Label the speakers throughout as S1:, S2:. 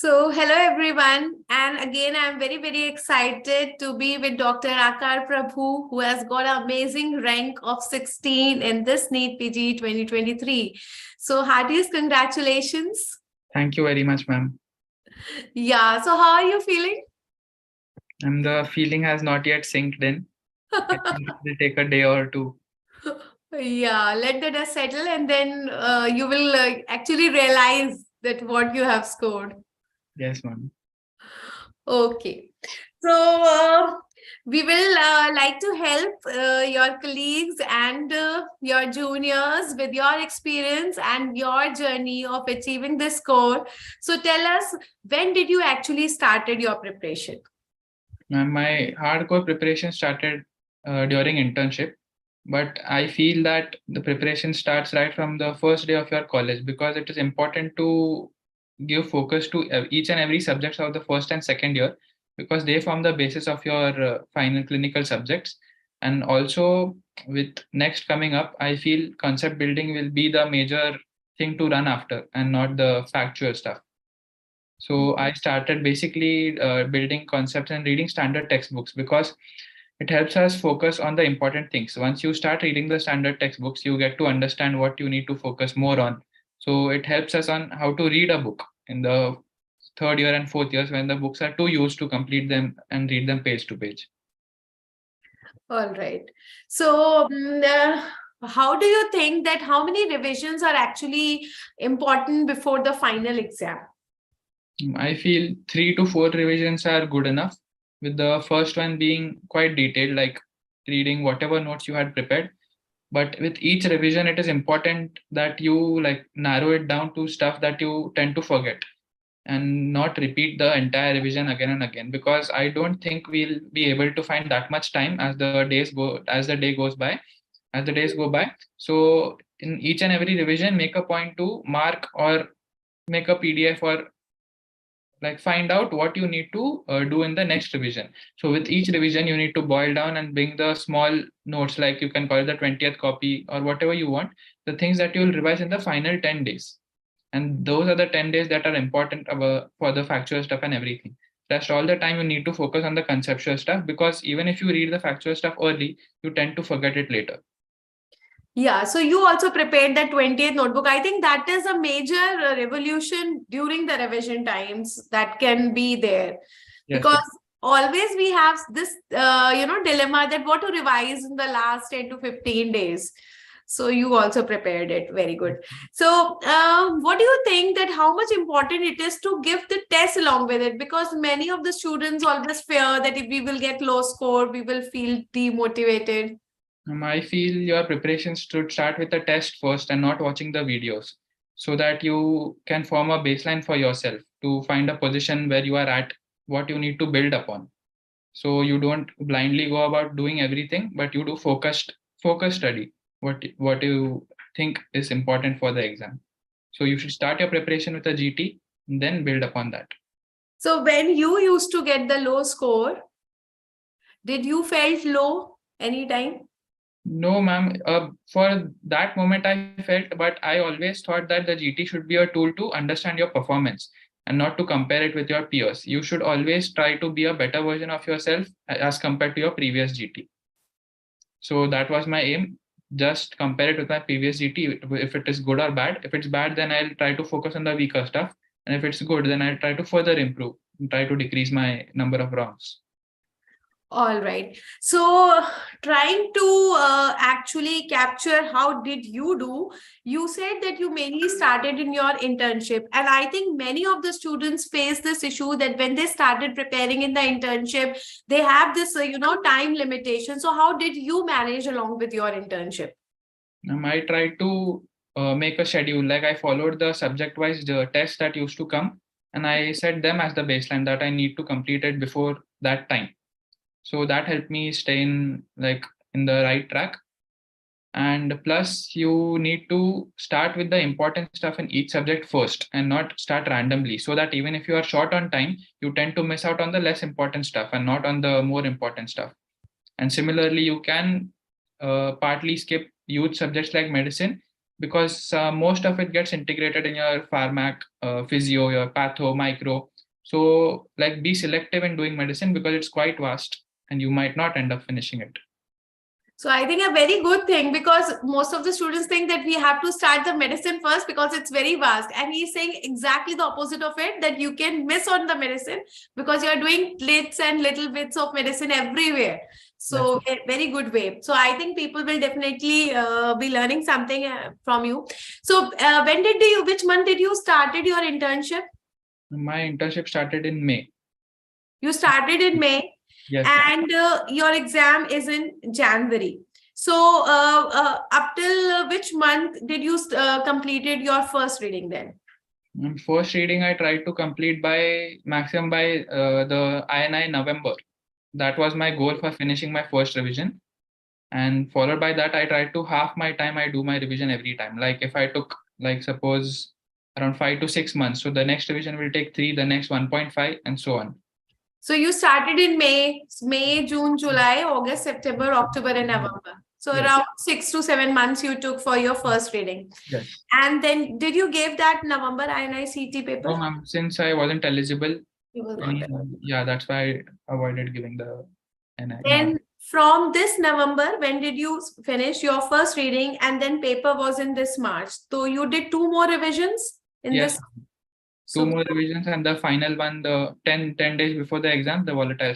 S1: Hello everyone, and again, I'm very excited to be with Dr. Aakar Prabhu, who has got an amazing rank of 16 in this NEET PG 2023. So, heartiest congratulations.
S2: Thank you very much, ma'am.
S1: Yeah, so how are you feeling?
S2: And the feeling has not yet sinked in. I think it will take a day or two.
S1: Yeah, let the dust settle, and then you will actually realize that what you have scored.
S2: Yes, ma'am.
S1: Okay. We will like to help your colleagues and your juniors with your experience and your journey of achieving this score. So tell us, when did you actually started your preparation?
S2: Ma'am, my hardcore preparation started during internship, but I feel that the preparation starts right from the first day of your college because it is important to give focus to each and every subjects of the first and second year because they form the basis of your final clinical subjects. And also with next coming up, I feel concept building will be the major thing to run after and not the factual stuff. So I started basically building concepts and reading standard textbooks because it helps us focus on the important things. Once you start reading the standard textbooks, you get to understand what you need to focus more on. So it helps us on how to read a book in the third year and fourth years when the books are too used to complete them and read them page to page.
S1: All right. How do you think that how many revisions are actually important before the final exam?
S2: I feel 3 to 4 revisions are good enough, with the first one being quite detailed, like reading whatever notes you had prepared. But with each revision, it is important that you like narrow it down to stuff that you tend to forget and not repeat the entire revision again and again, because I don't think we'll be able to find that much time as the day goes by, as the days go by. So in each and every revision, make a point to mark or make a PDF or like find out what you need to do in the next revision. So with each revision you need to boil down and bring the small notes, like you can call it the 20th copy or whatever you want, the things that you will revise in the final 10 days. And those are the 10 days that are important for the factual stuff and everything. Rest all the time you need to focus on the conceptual stuff, because even if you read the factual stuff early, you tend to forget it later.
S1: Yeah, so you also prepared that 20th notebook. I think that is a major revolution during the revision times that can be there.
S2: Yes,
S1: Because
S2: yes.
S1: always we have this, dilemma that what to revise in the last 10 to 15 days. So you also prepared it. Very good. So what do you think that how much important it is to give the test along with it? Because many of the students always fear that if we will get low score, we will feel demotivated.
S2: I feel your preparations should start with the test first and not watching the videos, so that you can form a baseline for yourself to find a position where you are at, what you need to build upon. So you don't blindly go about doing everything, but you do focus study what you think is important for the exam. So you should start your preparation with a GT and then build upon that.
S1: So when you used to get the low score, did you felt low anytime?
S2: No, ma'am. For that moment, I felt, but I always thought that the GT should be a tool to understand your performance and not to compare it with your peers. You should always try to be a better version of yourself as compared to your previous GT. So that was my aim. Just compare it with my previous GT. If it is good or bad. If it's bad, then I'll try to focus on the weaker stuff. And if it's good, then I'll try to further improve and try to decrease my number of wrongs.
S1: All right. So trying to actually capture how did you do, you said that you mainly started in your internship. And I think many of the students face this issue that when they started preparing in the internship, they have this, time limitation. So how did you manage along with your internship?
S2: I tried to make a schedule. Like I followed the subject-wise tests that used to come, and I set them as the baseline that I need to complete it before that time. So that helped me stay in the right track. And plus, you need to start with the important stuff in each subject first and not start randomly, so that even if you are short on time, you tend to miss out on the less important stuff and not on the more important stuff. And similarly, you can partly skip huge subjects like medicine, because most of it gets integrated in your pharmac, physio, your patho, micro. So like be selective in doing medicine because it's quite vast and you might not end up finishing it.
S1: So I think a very good thing, because most of the students think that we have to start the medicine first because it's very vast. And he's saying exactly the opposite of it, that you can miss on the medicine because you're doing bits and little bits of medicine everywhere. So a very good way. So I think people will definitely be learning something from you. So which month did you started your internship?
S2: My internship started in May.
S1: You started in May.
S2: Yes.
S1: And your exam is in January. So up till which month did you completed your first reading then?
S2: First reading I tried to complete by maximum by the INI November. That was my goal for finishing my first revision. And followed by that, I tried to half my time, I do my revision every time. Like if I took, like suppose around 5 to 6 months, so the next revision will take 3, the next 1.5 and so on.
S1: So you started in May, June, July, August, September, October, and November. So around 6 to 7 months you took for your first reading.
S2: Yes.
S1: And then did you give that November INI-CT paper?
S2: No, ma'am, since I wasn't eligible.
S1: Yeah,
S2: that's why I avoided giving the NI.
S1: Then from this November, when did you finish your first reading? And then paper was in this March. So you did 2 more revisions in this?
S2: 2 more revisions, and the final one, the 10 days before the exam, the volatile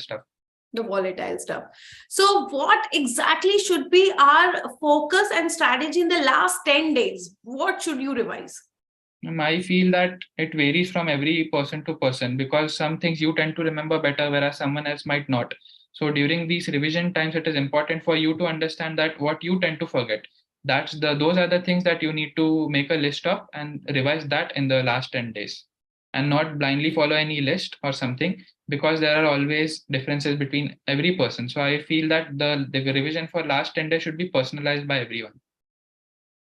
S2: stuff.
S1: So what exactly should be our focus and strategy in the last 10 days? What should you revise?
S2: I feel that it varies from every person to person, because some things you tend to remember better, whereas someone else might not. So during these revision times, it is important for you to understand that what you tend to forget. Those are the things that you need to make a list of and revise that in the last 10 days. And not blindly follow any list or something, because there are always differences between every person. So I feel that the revision for last 10 days should be personalized by everyone.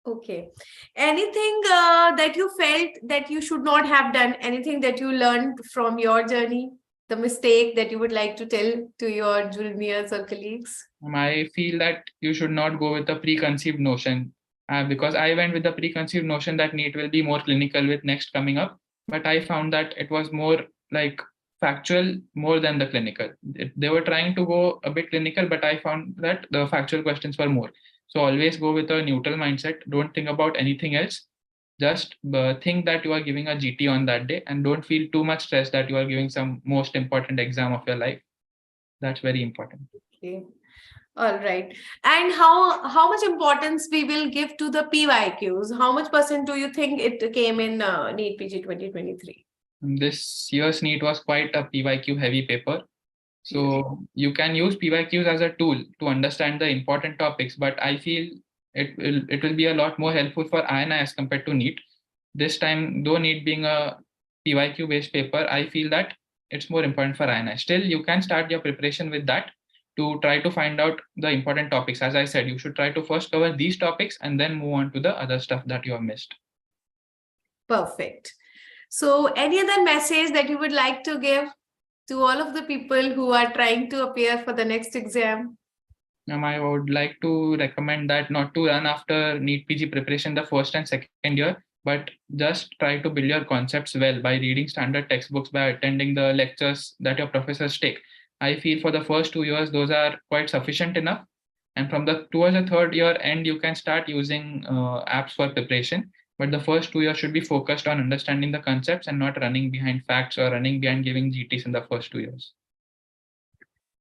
S1: Okay. Anything that you felt that you should not have done? Anything that you learned from your journey? The mistake that you would like to tell to your juniors or colleagues?
S2: I feel that you should not go with a preconceived notion, because I went with the preconceived notion that NEET will be more clinical with next coming up. But I found that it was more like factual more than the clinical. They were trying to go a bit clinical, but I found that the factual questions were more. So always go with a neutral mindset. Don't think about anything else. Just think that you are giving a GT on that day, and don't feel too much stress that you are giving some most important exam of your life. That's very important.
S1: Okay. All right. And how much importance we will give to the PYQs? How much % do you think it came in NEET PG 2023?
S2: This year's NEET was quite a PYQ heavy paper. So you can use PYQs as a tool to understand the important topics, but I feel it will be a lot more helpful for INI as compared to NEET. This time, though NEET being a PYQ based paper, I feel that it's more important for INI. Still, you can start your preparation with that to try to find out the important topics. As I said, you should try to first cover these topics and then move on to the other stuff that you have missed.
S1: Perfect. So any other message that you would like to give to all of the people who are trying to appear for the next exam?
S2: I would like to recommend that not to run after NEET PG preparation the first and second year, but just try to build your concepts well by reading standard textbooks, by attending the lectures that your professors take. I feel for the first 2 years, those are quite sufficient enough. And from towards the third year end, you can start using apps for preparation. But the first 2 years should be focused on understanding the concepts and not running behind facts or running behind giving GTs in the first 2 years.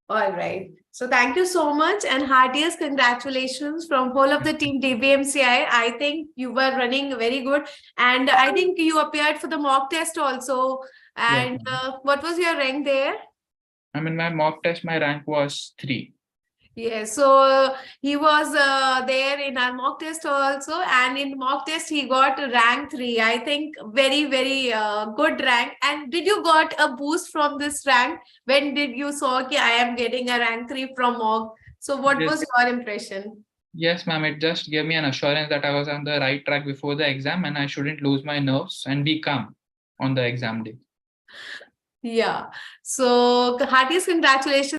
S1: All right. So thank you so much, and heartiest congratulations from whole of the team DBMCI. I think you were running very good, and I think you appeared for the mock test also. And what was your rank there?
S2: I mean, my mock test, my rank was 3.
S1: Yes, so he was there in our mock test also, and in mock test he got rank 3. I think very, very good rank. And did you got a boost from this rank when did you saw that I am getting a rank 3 from mock? So what was your impression?
S2: Yes, ma'am, it just gave me an assurance that I was on the right track before the exam and I shouldn't lose my nerves and be calm on the exam day.
S1: Yeah, so heartiest congratulations.